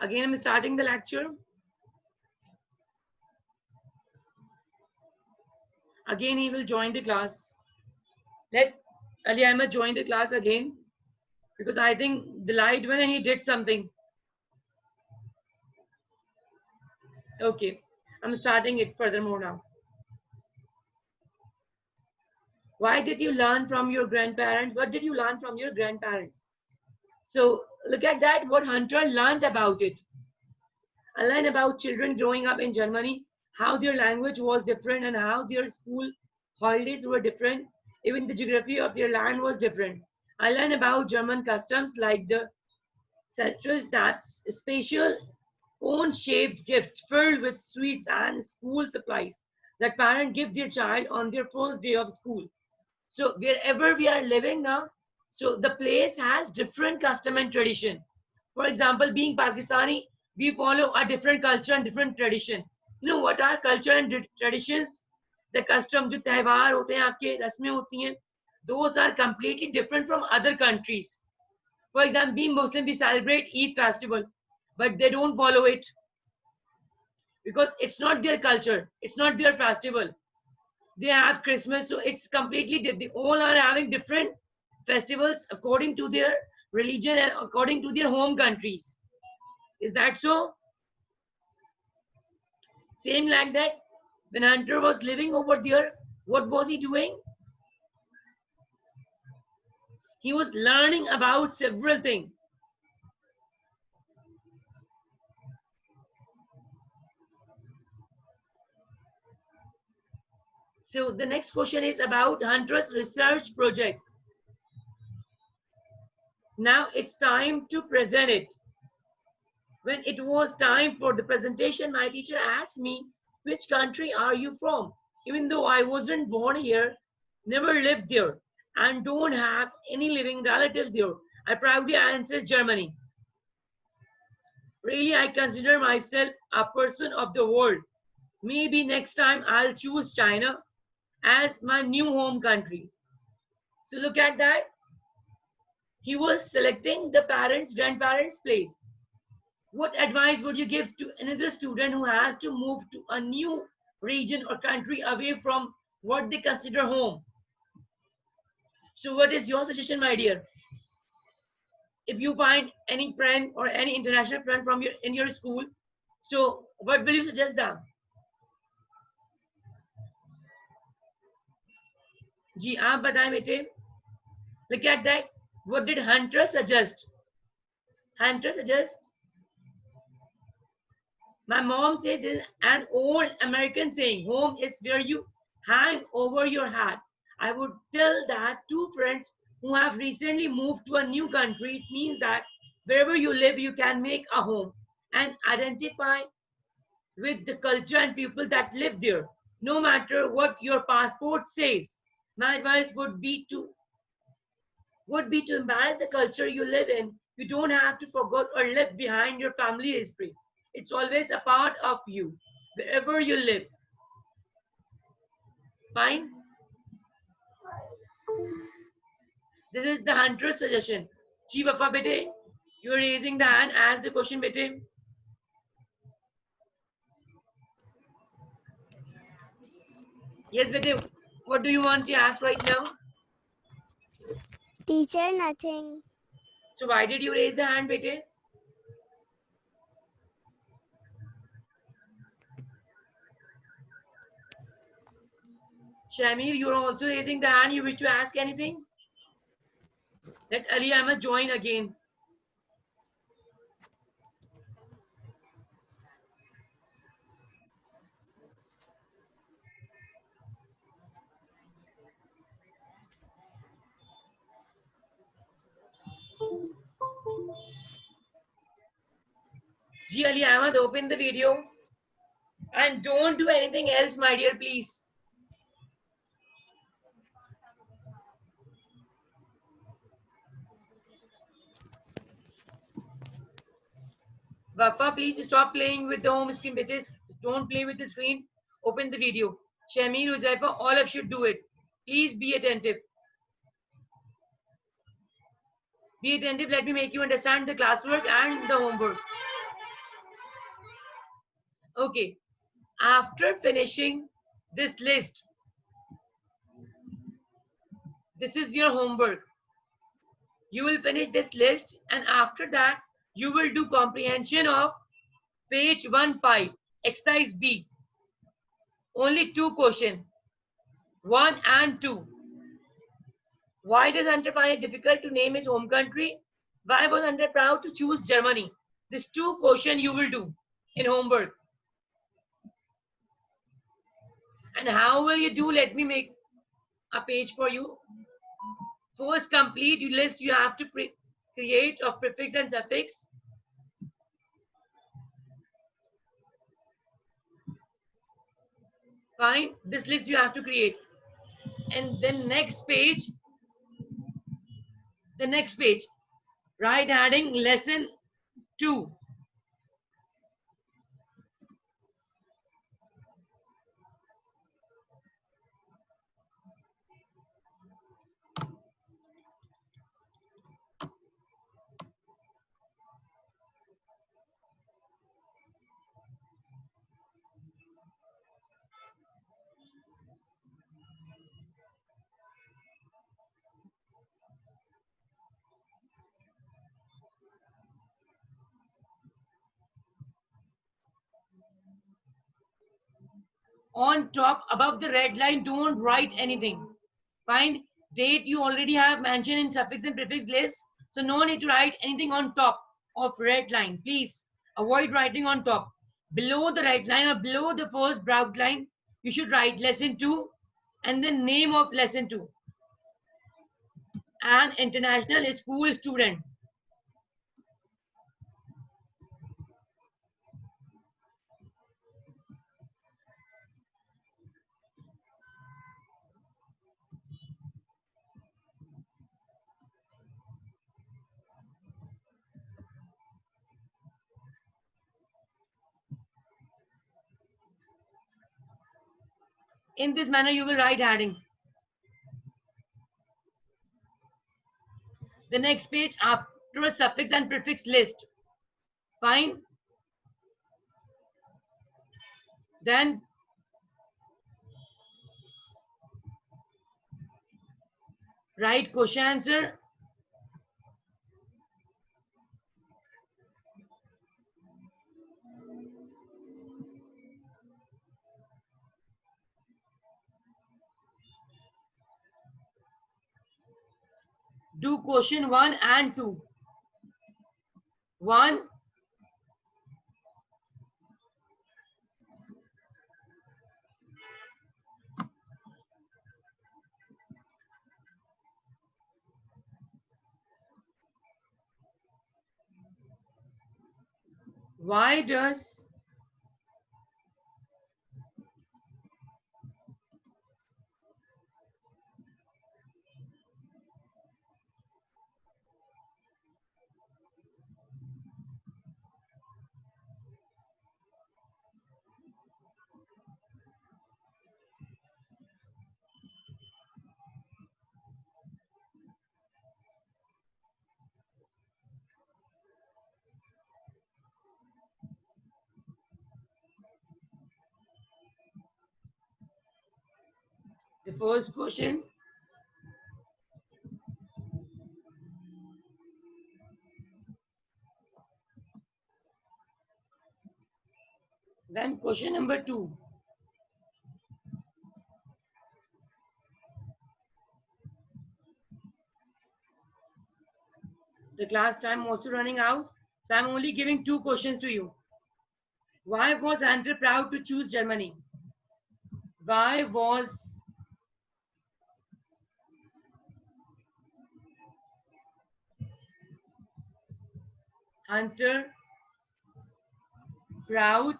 Again, I'm starting the lecture. Again, he will join the class. Let Ali Ahmed join the class again, because I think the light went and he did something. Okay, I'm starting it furthermore now. Why did you learn from your grandparents? What did you learn from your grandparents? So look at that, what Hunter learned about it. I learned about children growing up in Germany, how their language was different and how their school holidays were different. Even the geography of their land was different. I learned about German customs like the citrus nuts, a special cone-shaped gift filled with sweets and school supplies that parents give their child on their first day of school. So wherever we are living now, so the place has different custom and tradition. For example, being Pakistani, we follow a different culture and different tradition. You know what are culture and traditions? The custom, जो त्योहार होते हैं आपके रस्में होती हैं, those are completely different from other countries. For example, being Muslim, we celebrate Eid festival, but they don't follow it because it's not their culture, it's not their festival. They have Christmas, so it's completely they all are having different festivals according to their religion and according to their home countries. Is that so? Same like that, when Hunter was living over there, what was he doing? He was learning about several things. So the next question is about Hunter's research project. Now it's time to present it. When it was time for the presentation, my teacher asked me, which country are you from? Even though I wasn't born here, never lived there, and don't have any living relatives there, I proudly answered Germany. Really, I consider myself a person of the world. Maybe next time I'll choose China as my new home country. So look at that. He was selecting the grandparents' place. What advice would you give to another student who has to move to a new region or country away from what they consider home? So what is your suggestion, my dear? If you find any friend or any international friend from your school, so what will you suggest them? जी आप बताएं बेटे. Look at that. What did Hunter suggest? Hunter suggests, my mom said this is an old American saying, home is where you hang over your hat. I would tell that to friends who have recently moved to a new country. It means that wherever you live, you can make a home and identify with the culture and people that live there, no matter what your passport says. My advice would be to embrace the culture you live in. You don't have to forget or live behind your family history. It's always a part of you, wherever you live. Fine? This is the Hunter's suggestion. Ji Wafa bete, you are raising the hand. Ask the question bete. Yes bete, what do you want to ask right now? Teacher, nothing. So why did you raise the hand bete? Shamir, you are also raising the hand. You wish to ask anything? Let Ali Ahmed join again. Ji Ali Ahmed, open the video. And don't do anything else, my dear, please. Wafa, please stop playing with the home screen, bitches. Don't play with the screen. Open the video. Shamir, Uzaifa, all of you should do it. Please be attentive. Be attentive. Let me make you understand the classwork and the homework. Okay. After finishing this list, this is your homework. You will finish this list, and after that, you will do comprehension of page 15, exercise B. Only two questions, 1 and 2. Why does Hunter find it difficult to name his home country? Why was Hunter proud to choose Germany? These two questions you will do in homework. And how will you do? Let me make a page for you. First, complete your list you have to create of prefix and suffix. Fine, this list you have to create. And then the next page, write adding lesson 2. On top, above the red line, don't write anything. Fine, date you already have mentioned in suffix and prefix list, so no need to write anything on top of red line. Please avoid writing on top. Below the red line or below the first brown line, you should write lesson 2 and the name of lesson 2. An international school student. In this manner, you will write adding. The next page, after a suffix and prefix list. Fine. Then write question answer. Do question 1 and 2. 1. Why does the first question? Then question number 2. The class time also running out, so I'm only giving 2 questions to you. Why was Hunter proud to choose Germany? Why was Hunter proud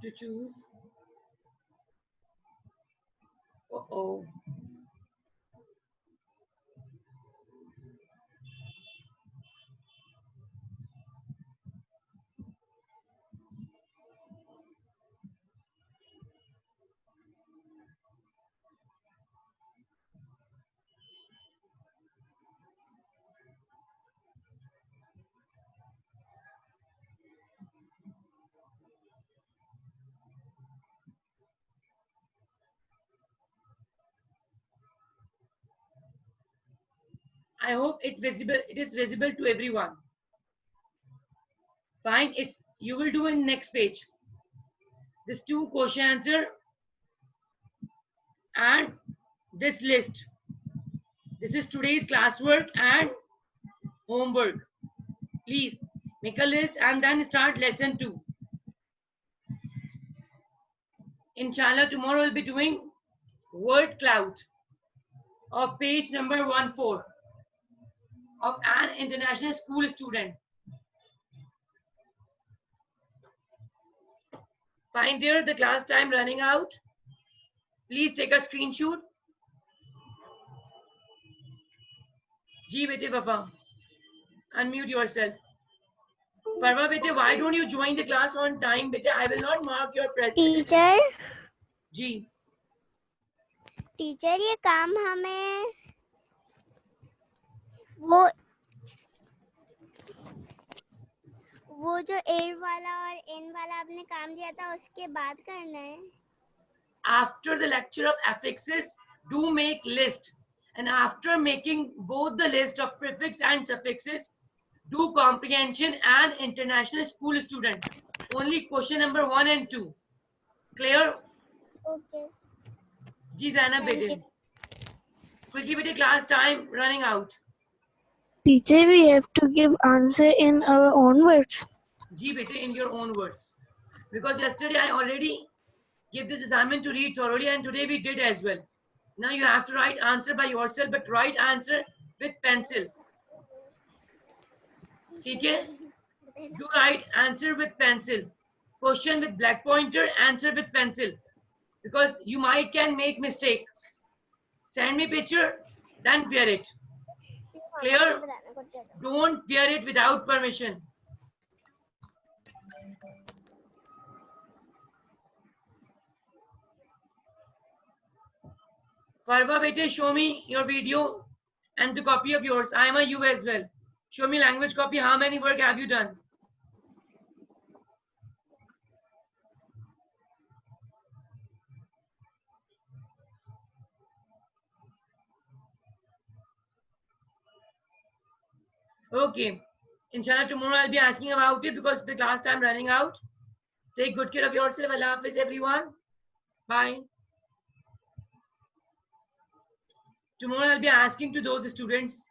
to choose? Uh-oh. I hope it is visible to everyone. Fine. You will do in next page. This 2 question answer and this list. This is today's classwork and homework. Please make a list and then start lesson 2. Inshallah, tomorrow we'll be doing word cloud of page number 14 of an international school student. Fine, dear, the class time running out. Please take a screenshot. Ji bete Wafa, unmute yourself. Farwa bete, why don't you join the class on time? Bete, I will not mark your presence. Teacher ji teacher ये काम हमें वो जो air वाला और N वाला आपने काम दिया था उसके बाद करना है. After the lecture of affixes, do make list. And after making both the list of prefix and suffixes, do comprehension and international school student. Only question number 1 and 2. Clear? Okay. Ji Zainab Thank bete. you. Quickly bete, class time running out. Teacher, we have to give answer in our own words. Ji bete, in your own words. Because yesterday I already gave this assignment to read thoroughly and today we did as well. Now you have to write answer by yourself, but write answer with pencil. Okay? Do write answer with pencil. Question with black pointer, answer with pencil. Because you might can make mistake. Send me picture, then wear it. Clear? Don't wear it without permission. Farwa bete, show me your video and the copy of yours. I am a you as well. Show me language copy. How many work have you done? Okay. Inshallah, tomorrow I'll be asking about it because the class time running out. Take good care of yourself. Allah Hafiz, everyone. Bye. Tomorrow I'll be asking to those students